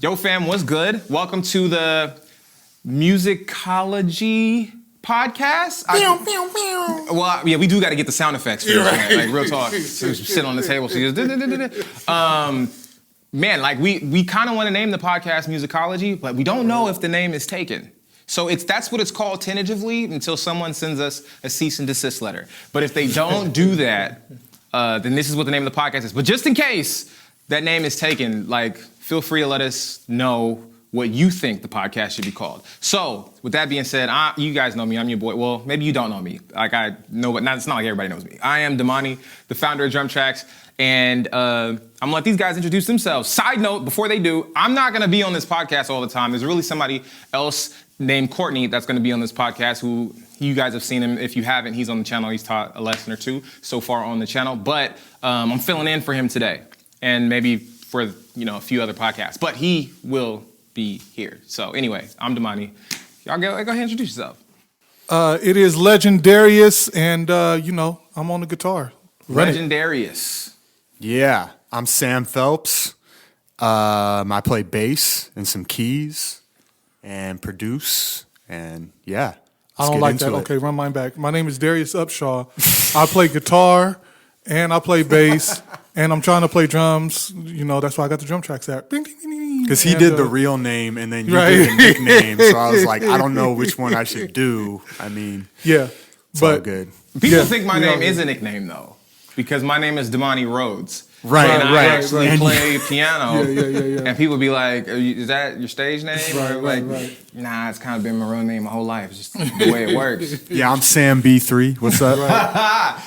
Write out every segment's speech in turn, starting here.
Yo fam, what's good? Welcome to the Musicology podcast. Well, yeah, we do got to get the sound effects for this, right. Like real talk. So sit on the table. So just man, like we kind of want to name the podcast Musicology, but we don't know if the name is taken. So that's what it's called tentatively until someone sends us a cease and desist letter. But if they don't do that, then this is what the name of the podcast is. But just in case that name is taken, like, feel free to let us know what you think the podcast should be called. So, with that being said, you guys know me. I'm your boy. Well, maybe you don't know me. Like, I know, but it's not like everybody knows me. I am Damani, the founder of DrumTrax, and I'm gonna let these guys introduce themselves. Side note, before they do, I'm not gonna be on this podcast all the time. There's really somebody else named Courtney that's gonna be on this podcast who you guys have seen him. If you haven't, he's on the channel. He's taught a lesson or two so far on the channel, but I'm filling in for him today. And maybe for, a few other podcasts. But he will be here. So anyway, I'm Damani. Y'all go ahead and introduce yourself. It is Legendarius, and, I'm on the guitar. Legendarius. Yeah, I'm Sam Phelps. I play bass and some keys and produce, and yeah. I don't like that. Okay, run mine back. My name is Darius Upshaw. I play guitar, and I play bass, and I'm trying to play drums. That's why I got the DrumTrax app. Because he did the real name, and then you did the nickname. So I was like, I don't know which one I should do. I mean, yeah, it's all good. People think my name is a nickname, though, because my name is Damani Rhodes. Right, and I actually right. play piano. Yeah. And people be like, is that your stage name? Right. Nah, it's kind of been my real name my whole life. It's just the way it works. Yeah, I'm Sam B3. What's up? That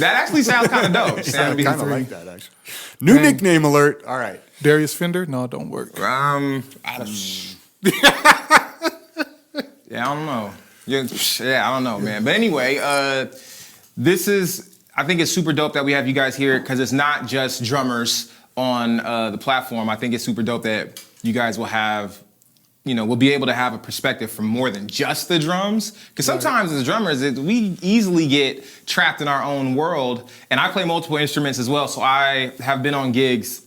actually sounds kind of dope. Sam I B3. kind of like that, actually. New nickname alert. All right. Darius Fender? No, it don't work. Yeah, I don't know. Yeah, I don't know, man. But anyway, I think it's super dope that we have you guys here because it's not just drummers on the platform. I think it's super dope that you guys will have, we'll be able to have a perspective from more than just the drums. Because sometimes as drummers, we easily get trapped in our own world. And I play multiple instruments as well. So I have been on gigs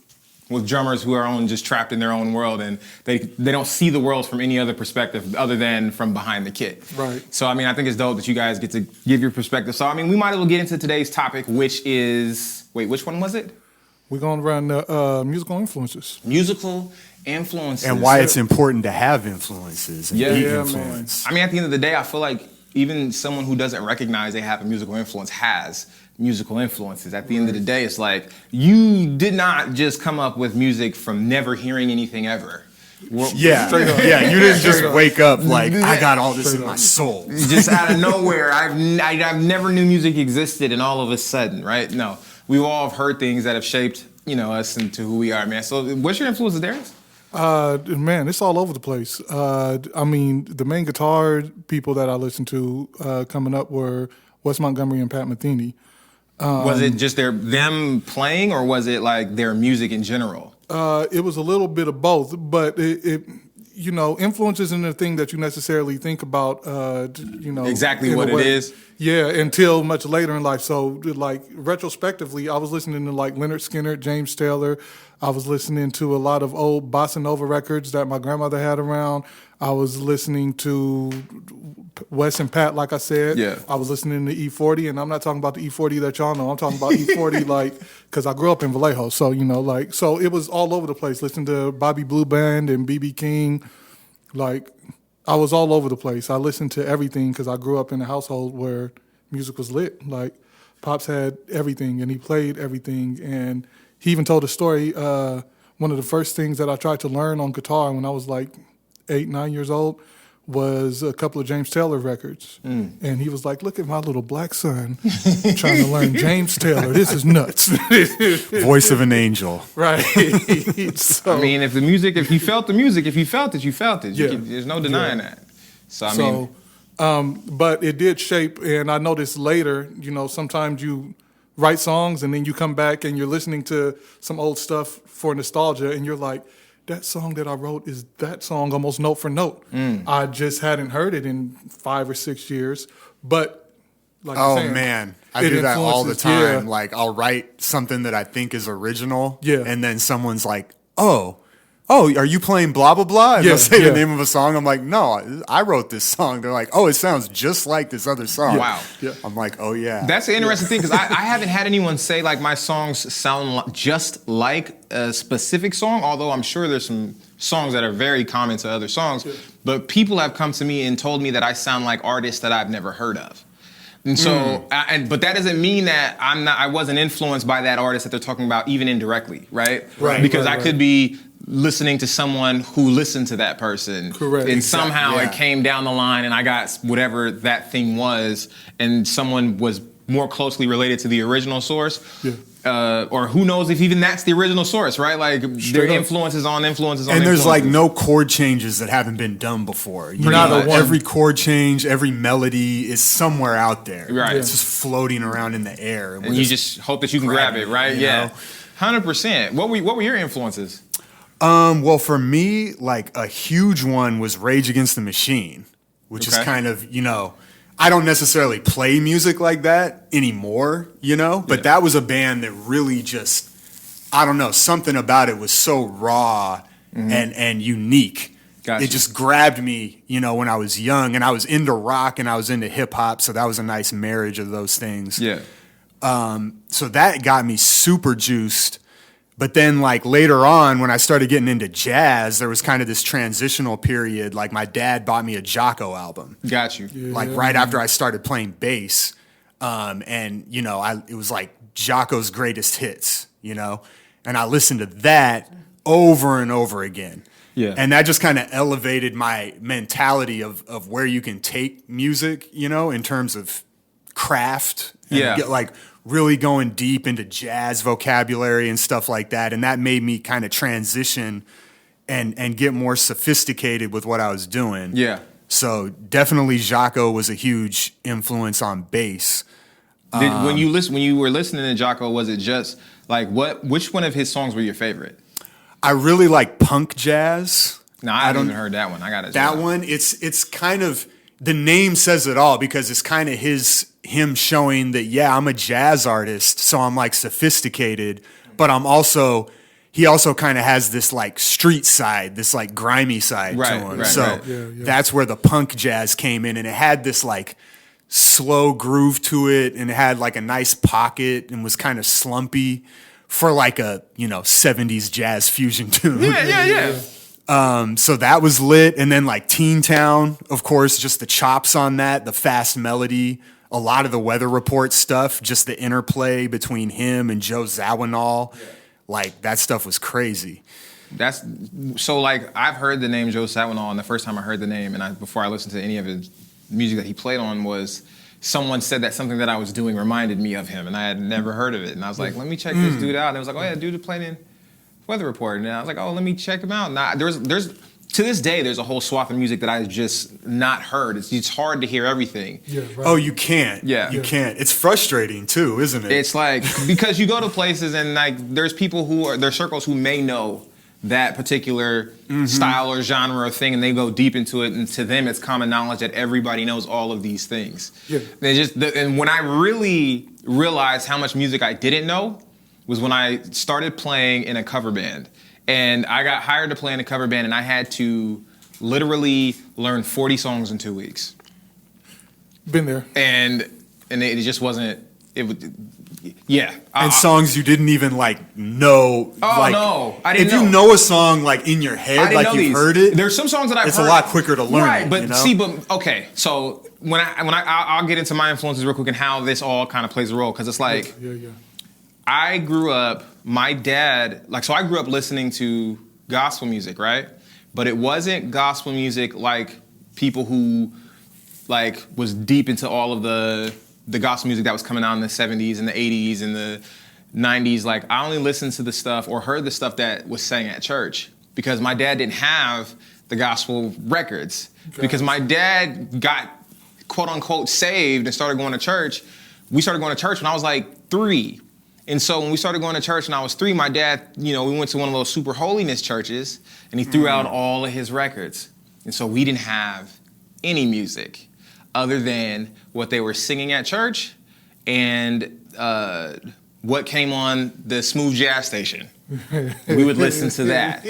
with drummers who are just trapped in their own world, and they don't see the world from any other perspective other than from behind the kit. Right. So, I think it's dope that you guys get to give your perspective. So, we might as well get into today's topic, which is, which one was it? We're going to run the musical influences. Musical influences. And why it's important to have influences and be influenced. Man. At the end of the day, I feel like even someone who doesn't recognize they have a musical influence has musical influences. At the end of the day, it's like you did not just come up with music from never hearing anything ever. You didn't just wake up like, I got all this in my soul. Just out of nowhere. I've never knew music existed, and all of a sudden, right? No, we all have heard things that have shaped, us into who we are, man. So what's your influence, Darius? Man, it's all over the place. The main guitar people that I listened to coming up were Wes Montgomery and Pat Metheny. Was it just them playing, or was it like their music in general? It was a little bit of both, but influence isn't a thing that you necessarily think about, Exactly what it is. Yeah, until much later in life. So, retrospectively, I was listening to, Leonard Skinner, James Taylor. I was listening to a lot of old bossa nova records that my grandmother had around. I was listening to Wes and Pat, like I said. Yeah. I was listening to E40, and I'm not talking about the E40 that y'all know. I'm talking about E40, because I grew up in Vallejo. So, so it was all over the place. Listening to Bobby Blue Band and B.B. King. I was all over the place. I listened to everything because I grew up in a household where music was lit. Pops had everything, and he played everything. And he even told a story. One of the first things that I tried to learn on guitar when I was 8, 9 years old was a couple of James Taylor records. And he was like, look at my little black son trying to learn James Taylor. This is nuts. Voice of an angel. Right. So, if you felt the music, if you felt it, you felt it. There's no denying that. But it did shape, and I noticed later, sometimes you write songs and then you come back and you're listening to some old stuff for nostalgia and you're like, that song that I wrote is that song almost note for note. I just hadn't heard it in 5 or 6 years. But man, I do that all the time. I'll write something that I think is original, and then someone's like, "Oh, oh, are you playing blah, blah, blah? And Yeah, they'll say yeah. the name of a song. I'm like, no, I wrote this song. They're like, oh, it sounds just like this other song. Wow. Yeah. I'm like, oh, yeah. That's the interesting thing, because I haven't had anyone say like my songs sound just like a specific song, although I'm sure there's some songs that are very common to other songs. But people have come to me and told me that I sound like artists that I've never heard of. And so, but that doesn't mean that I wasn't influenced by that artist that they're talking about, even indirectly, right? Right, Because right, I could be listening to someone who listened to that person. Correct. And Exactly, somehow yeah. it came down the line and I got whatever that thing was, and someone was more closely related to the original source. Yeah. Or who knows if even that's the original source, right? Like their up. influences on influences on And there's like influences. no chord changes that haven't been done before. You Not know, a one. every chord change, every melody is somewhere out there. Right. It's just floating around in the air. And you just hope that you can grab it, right? you Yeah. know? 100%. What were your influences? Well, for me, like a huge one was Rage Against the Machine, which is Okay. kind of, you know, I don't necessarily play music like that anymore, you know, but Yeah. that was a band that really just, I don't know, something about it was so raw and unique. Gotcha. It just grabbed me, you know, when I was young, and I was into rock and I was into hip hop, so that was a nice marriage of those things. Yeah. So that got me super juiced. But then, like, later on, when I started getting into jazz, there was kind of this transitional period. Like, my dad bought me a Jocko album, Got you. like, right after I started playing bass. And, you know, it was like Jocko's greatest hits, you know? And I listened to that over and over again. Yeah. And that just kind of elevated my mentality of where you can take music, you know, in terms of craft. And Yeah. get, like, really going deep into jazz vocabulary and stuff like that. And that made me kind of transition and get more sophisticated with what I was doing. Yeah. So definitely Jocko was a huge influence on bass. When you were listening to Jocko, was it just like which one of his songs were your favorite? I really like punk jazz. No, I haven't even heard that one. I got it. That one, it's kind of, the name says it all, because it's kind of him showing that, yeah, I'm a jazz artist, so I'm like sophisticated, but he also kind of has this like street side, this like grimy side to Right, him. right, So right. Yeah. that's where the punk jazz came in, and it had this like slow groove to it, and it had like a nice pocket and was kind of slumpy for like a, you know, 70s jazz fusion tune. Yeah. So that was lit. And then like Teen Town, of course, just the chops on that, the fast melody, a lot of the Weather Report stuff, just the interplay between him and Joe Zawinul. Like that stuff was crazy. That's so like I've heard the name Joe Zawinul, and the first time I heard the name, and before I listened to any of his music that he played on, was someone said that something that I was doing reminded me of him, and I had never heard of it. And I was like, let me check this dude out. And it was like, oh yeah, dude played in Weather Report. And I was like, oh, let me check him out. Now there's to this day, there's a whole swath of music that I've just not heard. It's hard to hear everything. Yeah, right. Oh, you can't. Yeah. You can't. It's frustrating too, isn't it? It's like, because you go to places and like there's people there's circles who may know that particular style or genre or thing, and they go deep into it, and to them it's common knowledge that everybody knows all of these things. Yeah. And when I really realized how much music I didn't know was when I started playing in a cover band. And I got hired to play in a cover band, and I had to literally learn 40 songs in 2 weeks. Been there. And it just wasn't, it would, yeah. and songs you didn't even like know. Oh, like, no, I didn't if you know. know a song like in your I head, didn't like know you've these. heard it, There's some songs that I've it's heard. a lot quicker to learn. Right, it, but you know? see, but okay. So I'll get into my influences real quick and how this all kind of plays a role, because it's like Yeah. I grew up. My dad, so I grew up listening to gospel music, right? But it wasn't gospel music like people who like was deep into all of the gospel music that was coming out in the 70s and the 80s and the 90s. Like I only listened to the stuff or heard the stuff that was sang at church, because my dad didn't have the gospel records. Because my dad got quote unquote saved and started going to church. We started going to church when I was like 3. And so when we started going to church and I was 3, my dad, we went to one of those super holiness churches, and he threw out all of his records. And so we didn't have any music other than what they were singing at church and what came on the smooth jazz station. We would listen to that.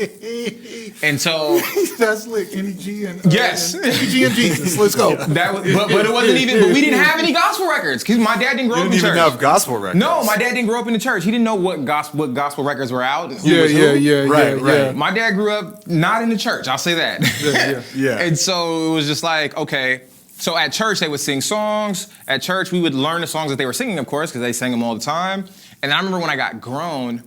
And so That's lit. Kenny G and yes. Kenny G and Jesus. Let's go. That was, but it wasn't even. But we didn't have any gospel records because my dad didn't grow You up in didn't even church. have gospel records. No, my dad didn't grow up in the church. He didn't know what gospel records were out. And who Yeah, was who. Right. My dad grew up not in the church. I'll say that. Yeah. And so it was just like, okay. So at church they would sing songs. At church we would learn the songs that they were singing, of course, because they sang them all the time. And I remember when I got grown,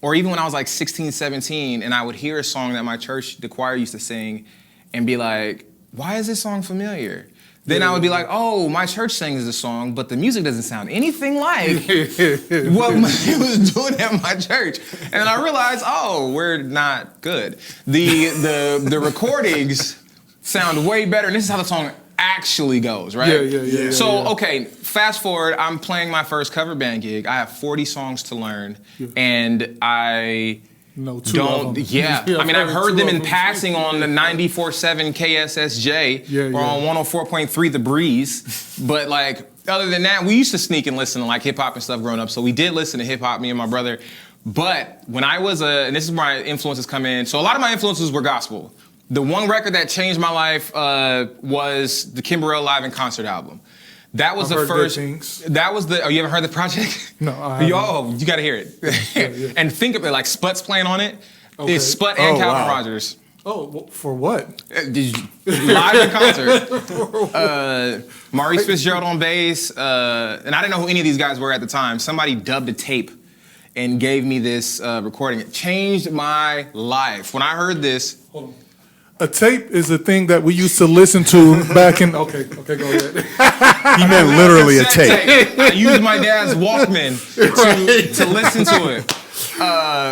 or even when I was like 16, 17, and I would hear a song that my church, the choir used to sing, and be like, why is this song familiar? Then I would be like, oh, my church sings this song, but the music doesn't sound anything like what it was doing at my church. And then I realized, oh, we're not good. The recordings sound way better, and this is how the song actually goes, right? Yeah. So, okay, fast forward, I'm playing my first cover band gig. I have 40 songs to learn, and I No, two of them. yeah. I mean, I've heard them in passing on the 94.7 KSSJ or on 104.3 The Breeze, but like, other than that, we used to sneak and listen to like hip hop and stuff growing up, so we did listen to hip hop, me and my brother. But when I was and this is where my influences come in, so a lot of my influences were gospel. The one record that changed my life was the Kimberell Live in Concert album. That was I've the heard good first. things. That was the. Oh, you haven't heard the project? No, I haven't. Yo, you got to hear it. And think of it like Sput's playing on it. Okay. It's Sput and Oh, Calvin wow. Rogers. Oh, for what? Live in concert. Maurice Fitzgerald on bass. And I didn't know who any of these guys were at the time. Somebody dubbed a tape and gave me this recording. It changed my life. When I heard this. Hold on. A tape is a thing that we used to listen to back in. Okay, go ahead. He meant literally a tape. I used my dad's Walkman to listen to it.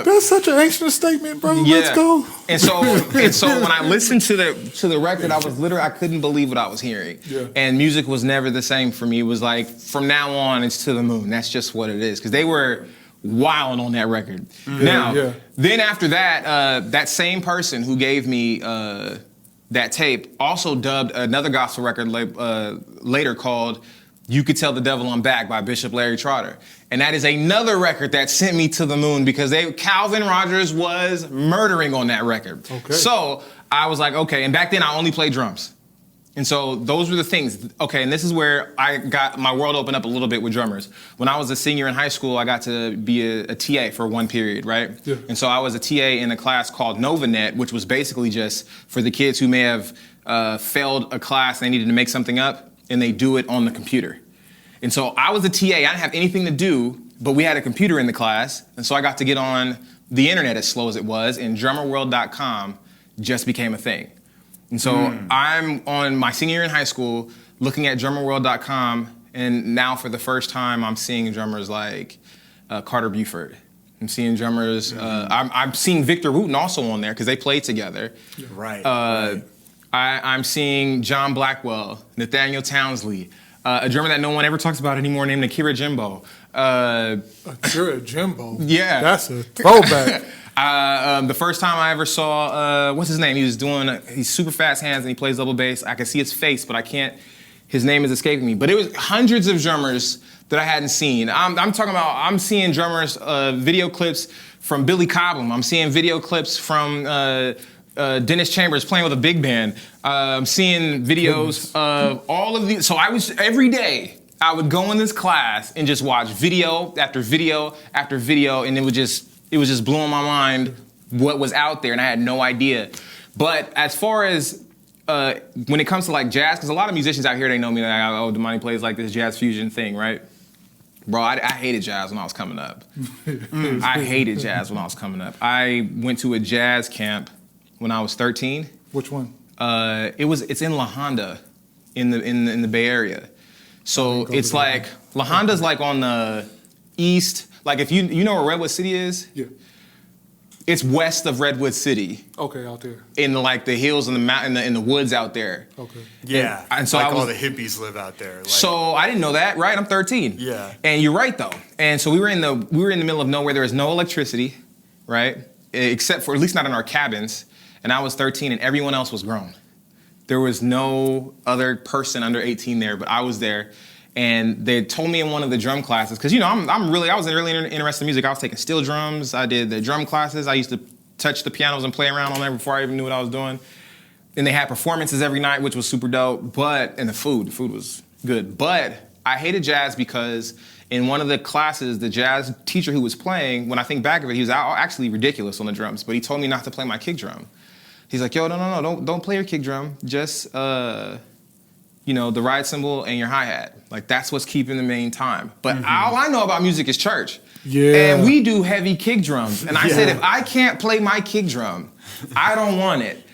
That's such an ancient statement, bro. Let's go. And so when I listened to the record, I couldn't believe what I was hearing. Yeah. And music was never the same for me. It was like from now on it's to the moon. That's just what it is. Because they were wild on that record. Then after that, that same person who gave me that tape also dubbed another gospel record later called "You Could Tell the Devil I'm Back" by Bishop Larry Trotter. And that is another record that sent me to the moon because Calvin Rogers was murdering on that record. Okay. So I was like, okay, and back then I only played drums. And so those were the things. Okay, and this is where I got my world opened up a little bit with drummers. When I was a senior in high school, I got to be a TA for one period, right? Yeah. And so I was a TA in a class called NovaNet, which was basically just for the kids who may have failed a class and they needed to make something up, and they do it on the computer. And so I was a TA. I didn't have anything to do, but we had a computer in the class, and so I got to get on the internet as slow as it was, and drummerworld.com just became a thing. And so I'm on my senior year in high school looking at drummerworld.com, and now for the first time I'm seeing drummers like Carter Buford. I'm seeing drummers, I'm seeing Victor Wooten also on there because they played together. Right. I'm seeing John Blackwell, Nathaniel Townsley, a drummer that no one ever talks about anymore named Akira Jimbo. Akira Jimbo. Yeah. That's a throwback. The first time I ever saw, what's his name? He's super fast hands and he plays double bass. I can see his face, but his name is escaping me. But it was hundreds of drummers that I hadn't seen. I'm seeing drummers, video clips from Billy Cobham. I'm seeing video clips from Dennis Chambers playing with a big band. I'm seeing videos of all of these. So every day, I would go in this class and just watch video after video after video, and it was just blowing my mind what was out there, and I had no idea. But as far as when it comes to like jazz, because a lot of musicians out here, they know me like, oh, Damani plays like this jazz fusion thing, right? Bro, I hated jazz when I was coming up. I hated jazz when I was coming up. I went to a jazz camp when I was 13. Which one? It's in La Honda, in the Bay Area. So it's like La Honda's like on the east. Like if you know where Redwood City is? Yeah. It's west of Redwood City. Okay, out there. In like the hills and the mountain, in the woods out there. Okay. Yeah. And so all the hippies live out there. So I didn't know that, right? I'm 13. Yeah. And you're right though. And so we were in the middle of nowhere. There was no electricity, right? Except for, at least not in our cabins. And I was 13 and everyone else was grown. There was no other person under 18 there, but I was there. And they told me in one of the drum classes, because I was really interested in music. I was taking steel drums. I did the drum classes. I used to touch the pianos and play around on there before I even knew what I was doing. And they had performances every night, which was super dope. And the food was good. But I hated jazz because in one of the classes, the jazz teacher who was playing, when I think back of it, he was actually ridiculous on the drums, but he told me not to play my kick drum. He's like, yo, no, don't play your kick drum. Just, the ride cymbal and your hi-hat. Like, that's what's keeping the main time. But all I know about music is church. Yeah. And we do heavy kick drums. And I said, if I can't play my kick drum, I don't want it.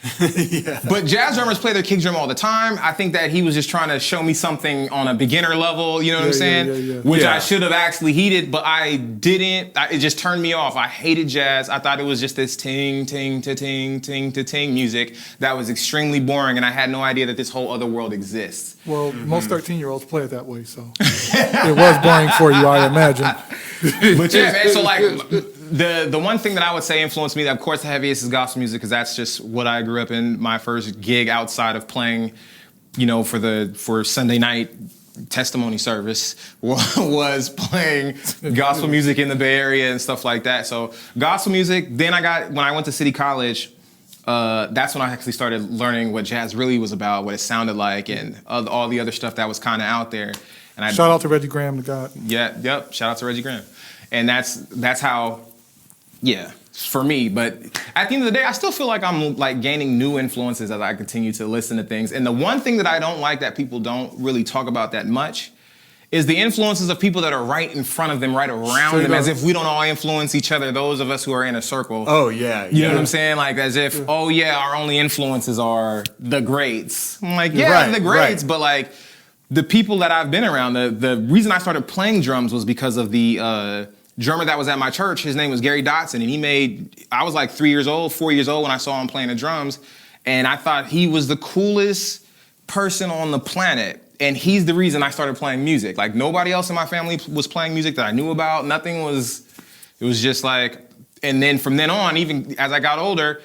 But jazz drummers play their kick drum all the time. I think that he was just trying to show me something on a beginner level, you know what I'm saying? Which I should have actually heeded, but I didn't. It just turned me off. I hated jazz. I thought it was just this ting, ting, ta, ting, ting, ta, ting music that was extremely boring, and I had no idea that this whole other world exists. Well, most 13-year-olds play it that way, so it was boring for you, I imagine. But yeah, man, so like the one thing that I would say influenced me, of course the heaviest is gospel music, because that's just what I grew up in. My first gig outside of playing, for Sunday night testimony service was playing gospel music in the Bay Area and stuff like that. So gospel music, then when I went to City College, that's when I actually started learning what jazz really was about, what it sounded like, and all the other stuff that was kind of out there. And Shout out to Reggie Graham, the God. Yeah, yep. Shout out to Reggie Graham. And that's how, for me. But at the end of the day, I still feel like I'm like gaining new influences as I continue to listen to things. And the one thing that I don't like that people don't really talk about that much is the influences of people that are right in front of them, right around them, as if we don't all influence each other, those of us who are in a circle. Oh, yeah. You know what I'm saying? Like, as if, our only influences are the greats. I'm like, the greats, but like, the people that I've been around, the reason I started playing drums was because of the drummer that was at my church. His name was Gary Dotson, and I was like 4 years old when I saw him playing the drums, and I thought he was the coolest person on the planet, and he's the reason I started playing music. Like, nobody else in my family was playing music that I knew about. It was just like, and then from then on, even as I got older,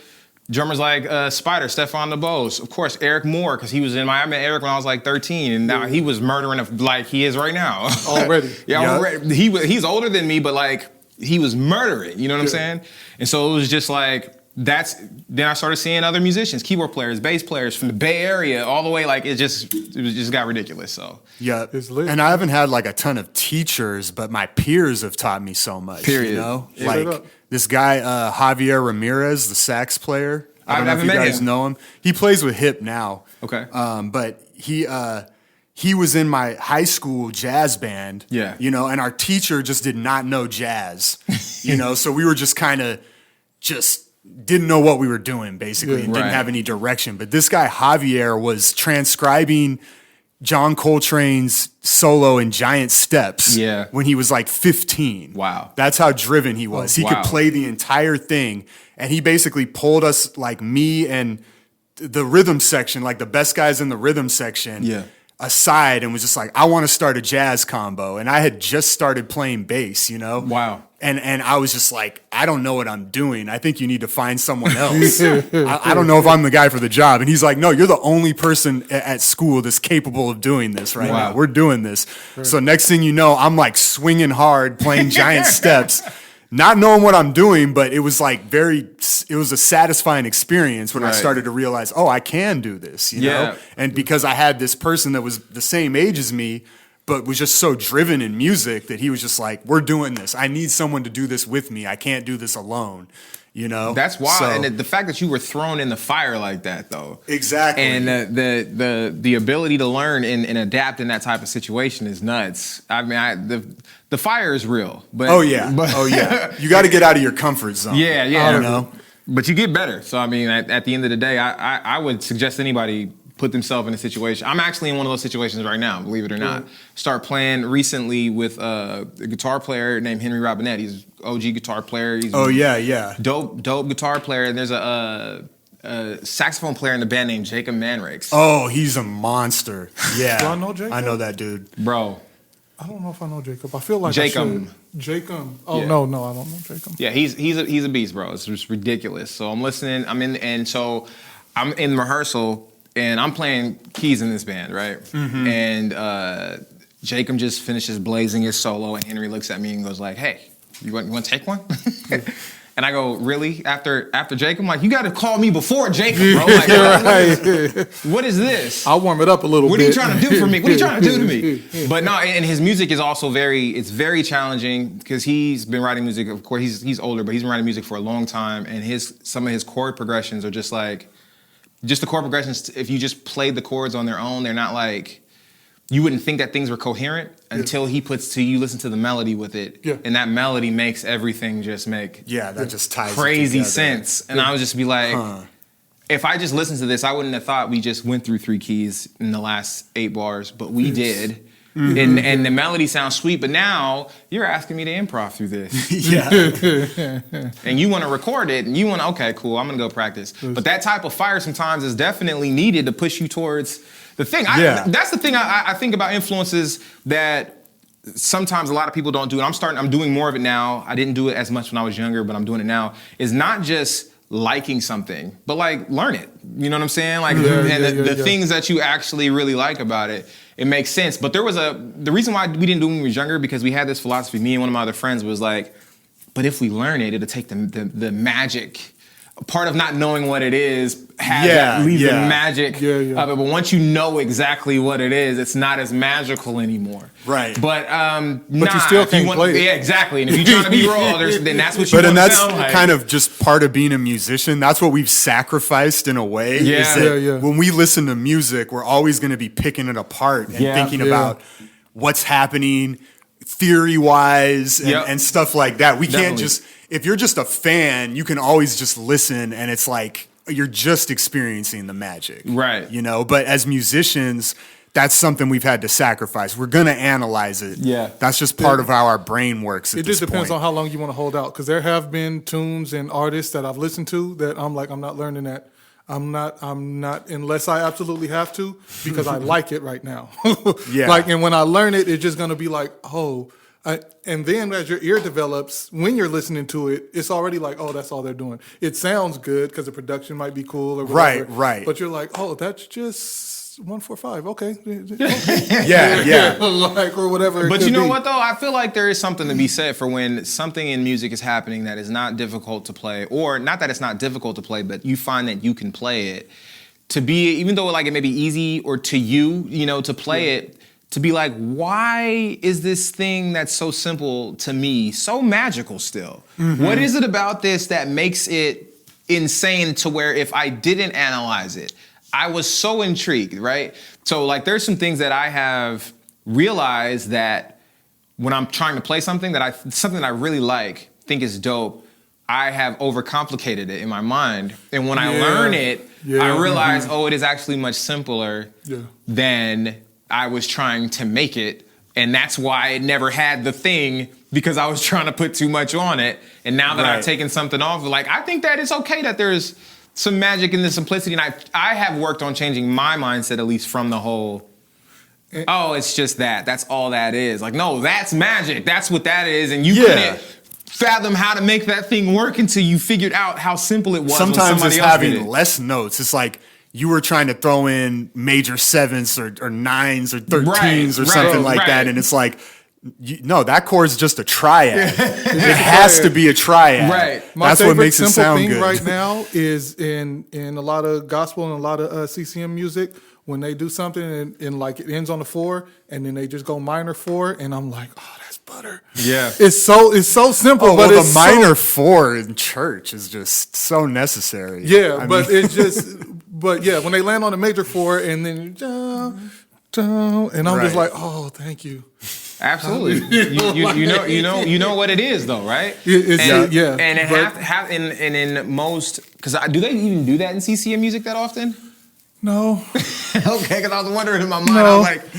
drummers like Spider, Stefan DeBose, of course, Eric Moore, because he was I met Eric when I was like 13, and now he was murdering like he is right now. Already. Already. He's older than me, but like, he was murdering, you know what I'm saying? And so it was just like, then I started seeing other musicians, keyboard players, bass players from the Bay Area, all the way, like, it just got ridiculous, so. Yeah, and I haven't had like a ton of teachers, but my peers have taught me so much, Period. Like, this guy, Javier Ramirez, the sax player. I don't know if you guys know him. He plays with Hip now. Okay. But he was in my high school jazz band. Yeah. And our teacher just did not know jazz. So we were just kind of didn't know what we were doing, basically, and didn't have any direction. But this guy, Javier, was transcribing John Coltrane's solo in Giant Steps when he was like 15. Wow. That's how driven he was. He could play the entire thing. And he basically pulled us, like me and the rhythm section, like the best guys in the rhythm section, aside and was just like, I want to start a jazz combo. And I had just started playing bass, Wow. And I was just like, I don't know what I'm doing. I think you need to find someone else. I don't know if I'm the guy for the job. And he's like, no, you're the only person at school that's capable of doing this right now. We're doing this. Sure. So next thing you know, I'm like swinging hard, playing Giant Steps, not knowing what I'm doing, but it was like it was a satisfying experience when I started to realize, I can do this, you know? And because I had this person that was the same age as me, but was just so driven in music that he was just like, we're doing this. I need someone to do this with me. I can't do this alone, That's wild. So, and the fact that you were thrown in the fire like that, though. Exactly. And the ability to learn and adapt in that type of situation is nuts. I mean, the fire is real. But, You got to get out of your comfort zone. Yeah. But you get better. So, I mean, at the end of the day, I would suggest anybody put themselves in a situation. I'm actually in one of those situations right now, believe it or not. Start playing recently with a guitar player named Henry Robinette. He's an OG guitar player. He's dope guitar player. And there's a saxophone player in the band named Jacob Manrakes. Oh, he's a monster. Yeah. Do I know Jacob? I know that dude. Bro. I don't know if I know Jacob. I feel like Jacob. Jacob. Oh, no, I don't know Jacob. Yeah, he's a beast, bro. It's just ridiculous. So I'm listening. I'm in rehearsal, and I'm playing keys in this band, right? Mm-hmm. And Jacob just finishes blazing his solo, and Henry looks at me and goes like, "Hey, you want to take one?" And I go, "Really?" After Jacob, I'm like, "You got to call me before Jacob, bro. Like, what is this? I'll warm it up a little bit. What are you trying to do for me? What are you trying to do to me?" But no, and his music is also it's very challenging because he's been writing music. Of course, he's older, but he's been writing music for a long time, and some of his chord progressions are just the chord progressions. If you just played the chords on their own, they're not like. You wouldn't think that things were coherent until you listen to the melody with it. Yeah. And that melody makes everything just make that just ties crazy sense. And I would just be like, if I just listened to this, I wouldn't have thought we just went through 3 keys in the last 8 bars, but we did. Mm-hmm. And the melody sounds sweet, but now you're asking me to improv through this. Yeah. And you want to record it, and you want to, okay, cool, I'm going to go practice. But that type of fire sometimes is definitely needed to push you towards the thing. That's the thing I think about influences that sometimes a lot of people don't do, and I'm doing more of it now. I didn't do it as much when I was younger, but I'm doing it now, is not just liking something, but like learn it. You know what I'm saying? Like the things that you actually really like about it. It makes sense. But the reason why we didn't do it when we were younger, because we had this philosophy, me and one of my other friends was like, but if we learn it, it'll take the magic. Part of not knowing what it is leaves the magic of it. But once you know exactly what it is, it's not as magical anymore. Right. But you still can't play it. Yeah, exactly. And if you're trying to be raw, then that's what you want to sound like. But kind of just part of being a musician. That's what we've sacrificed in a way. When we listen to music, we're always going to be picking it apart and thinking about what's happening theory-wise and stuff like that. We can't just... If you're just a fan, you can always just listen, and it's like you're just experiencing the magic. Right. You know, but as musicians, that's something we've had to sacrifice. We're going to analyze it. Yeah. That's just part of how our brain works at It this just depends point. on how long you want to hold out. Because there have been tunes and artists that I've listened to that I'm like, I'm not learning that. I'm not, unless I absolutely have to, because I like it right now. And when I learn it, it's just going to be like, and then as your ear develops, when you're listening to it, it's already like, oh, that's all they're doing. It sounds good because the production might be cool or whatever. Right. But you're like, oh, that's just 145. Okay. Like, or whatever. But you know what, though? I feel like there is something to be said for when something in music is happening that is not difficult to play, or not that it's not difficult to play, but you find that you can play it. To be, even though like it may be easy or to you know, to play it, to be like, why is this thing that's so simple to me so magical still? Mm-hmm. What is it about this that makes it insane to where if I didn't analyze it, I was so intrigued, right? So like there's some things that I have realized that when I'm trying to play something that I really like, think is dope, I have overcomplicated it in my mind. And when I learn it, I realize, it is actually much simpler than I was trying to make it, and that's why it never had the thing, because I was trying to put too much on it. And now that I've taken something off, like I think that it's okay that there's some magic in the simplicity, and I have worked on changing my mindset at least from the whole, it's just that. That's all that is. Like, no, that's magic. That's what that is, and you couldn't fathom how to make that thing work until you figured out how simple it was. Sometimes it's having less notes. It's like you were trying to throw in major 7ths or 9s or 13s or something like that. And it's like, no, that chord's just a triad. It has to be a triad. Right. That's what makes it sound good. My favorite simple thing right now is in a lot of gospel and a lot of CCM music, when they do something and like it ends on a 4 and then they just go minor 4, and I'm like, oh, that's butter. Yeah. It's so simple, but the minor 4 in church is just so necessary. Yeah, it's just... But yeah, when they land on a major 4 and then and I'm just like, oh, thank you. Absolutely. you know what it is though, right? And in most, because do they even do that in CCM music that often? No. Okay, because I was wondering in my mind. No. I was like,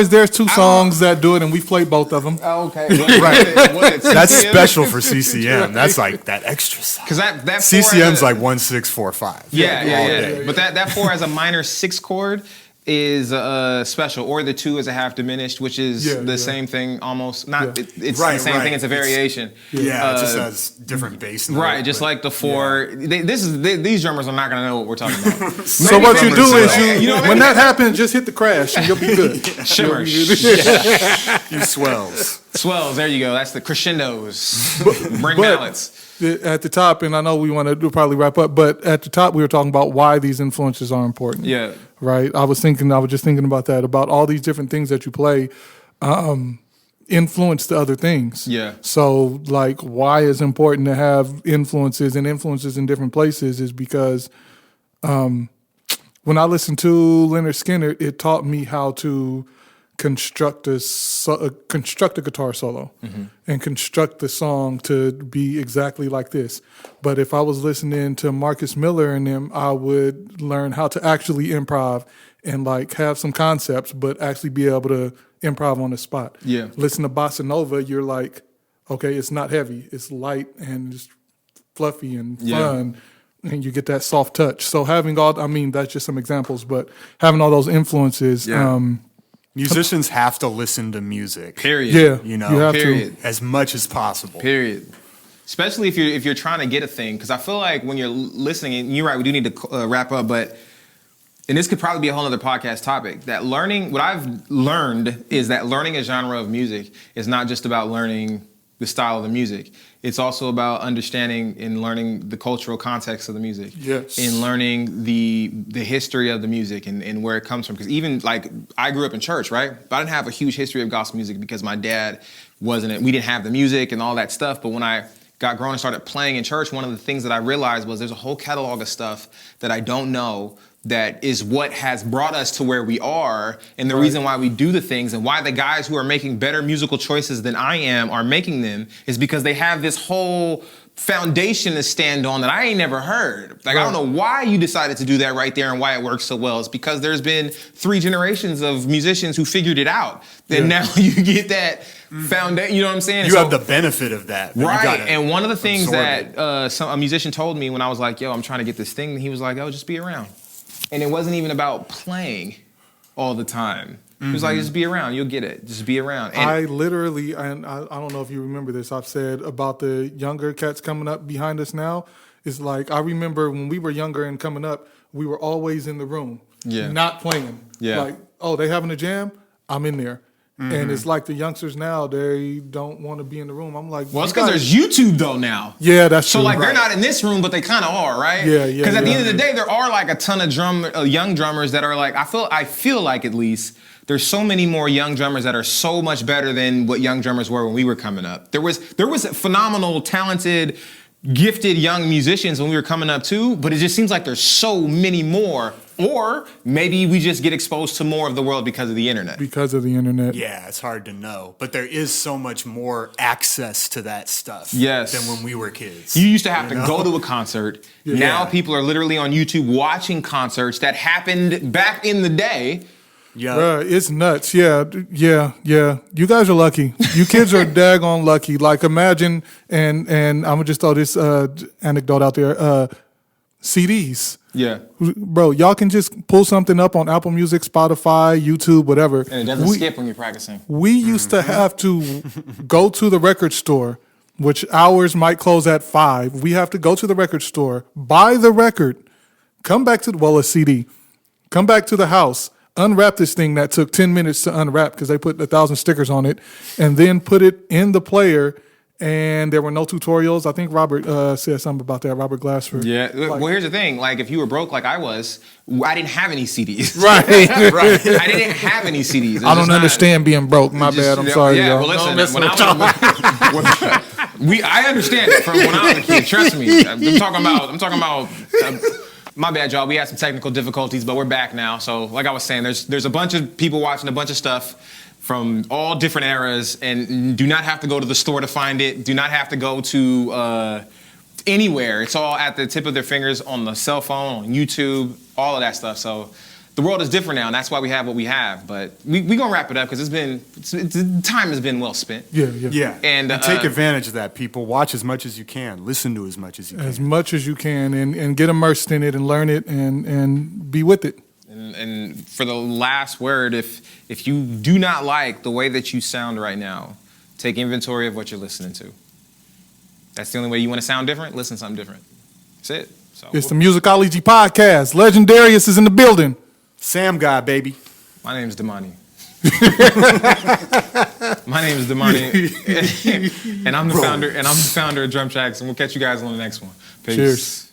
there's 2 songs that do it, and we've played both of them. Oh, okay. That's special for CCM. That's like that extra song. Because that CCM's like 1 6 4 5. Yeah. But that 4 has a minor 6 chord. is special, or the 2 is a half diminished, which is the same thing almost. Not it's the same thing. It's a variation. It just has different bass note. Right, just like the 4. These drummers are not gonna know what we're talking about. So what you do is when that happens, just hit the crash and you'll be good. Shimmer. You swells. Swells. There you go. That's the crescendos. Bring mallets. At the top, and I know we want to probably wrap up, but at the top we were talking about why these influences are important. Yeah. Right. I was just thinking about that, about all these different things that you play, influence to other things. Yeah. So like why it's important to have influences in different places is because when I listened to Leonard Skinner, it taught me how to construct a guitar solo and construct the song to be exactly like this. But if I was listening to Marcus Miller and them, I would learn how to actually improv and like have some concepts, but actually be able to improv on the spot. Yeah. Listen to Bossa Nova, you're like, okay, it's not heavy, it's light and it's fluffy and fun. And you get that soft touch. So having that's just some examples, but having all those influences, musicians have to listen to music. Period. Yeah, You know, you have period. as much as possible. Period. Especially if you're trying to get a thing, because I feel like when you're listening, and you're right, we do need to wrap up, but and this could probably be a whole other podcast topic. That what I've learned is that learning a genre of music is not just about learning the style of the music. It's also about understanding and learning the cultural context of the music. Yes. And learning the history of the music and where it comes from. Because even like I grew up in church, right? But I didn't have a huge history of gospel music because my dad we didn't have the music and all that stuff. But when I got grown and started playing in church, one of the things that I realized was there's a whole catalog of stuff that I don't know that is what has brought us to where we are, and the reason why we do the things, and why the guys who are making better musical choices than I am are making them is because they have this whole foundation to stand on that I ain't never heard. Like, I don't know why you decided to do that right there and why it works so well. It's because there's been 3 generations of musicians who figured it out. Then now you get that foundation, you know what I'm saying? You have the benefit of that. Right, and one of the things that a musician told me when I was like, yo, I'm trying to get this thing, he was like, oh, just be around. And it wasn't even about playing all the time. He was like, just be around, you'll get it. Just be around. And I literally, and I don't know if you remember this, I've said about the younger cats coming up behind us now, is like, I remember when we were younger and coming up, we were always in the room, not playing. Like, oh, they having a jam? I'm in there. And it's like the youngsters now, they don't want to be in the room. I'm like, well, it's because there's YouTube though now. Yeah, that's true. So like they're not in this room, but they kind of are, right? Yeah. Because at the end of the day, there are like a ton of young drummers that are like, I feel like at least there's so many more young drummers that are so much better than what young drummers were when we were coming up. There was phenomenal, talented, gifted young musicians when we were coming up too, but it just seems like there's so many more. Or maybe we just get exposed to more of the world because of the internet. Yeah, it's hard to know. But there is so much more access to that stuff than when we were kids. You used to have to go to a concert. Yeah. Now people are literally on YouTube watching concerts that happened back in the day. Yeah, bruh, it's nuts. Yeah. You guys are lucky. You kids are daggone lucky. Like imagine, and I'm gonna just throw this anecdote out there. CDs. Yeah. Bro, y'all can just pull something up on Apple Music, Spotify, YouTube, whatever. And it doesn't skip when you're practicing. We used to have to go to the record store, which hours might close at 5. We have to go to the record store, buy the record, come back to, a CD, come back to the house, unwrap this thing that took 10 minutes to unwrap because they put 1,000 stickers on it, and then put it in the player. And there were no tutorials. I think Robert said something about that, Robert Glassford. Yeah. Well, here's the thing. Like, if you were broke like I was, I didn't have any CDs. Right. I didn't have any CDs. I don't understand being broke. My bad. I'm sorry, yeah, y'all. Well, listen, I understand it from when I was a kid. Trust me. I'm talking about. My bad, y'all. We had some technical difficulties, but we're back now. So, like I was saying, there's a bunch of people watching a bunch of stuff from all different eras, and do not have to go to the store to find it. Do not have to go to anywhere. It's all at the tip of their fingers on the cell phone, on YouTube, all of that stuff. So the world is different now, and that's why we have what we have. But we gonna wrap it up because time has been well spent. Yeah. And take advantage of that, people. Watch as much as you can. Listen to as much as you can. As much as you can, and get immersed in it and learn it and be with it. And And for the last word, if you do not like the way that you sound right now, take inventory of what you're listening to. That's the only way you want to sound different. Listen to something different. That's it. So It's the Musicology Podcast. Legendarius is in the building. Sam guy, baby. my name is Damani. My name is Damani, and I'm the founder. And I'm the founder of DrumTrax. And we'll catch you guys on the next one. Peace. Cheers.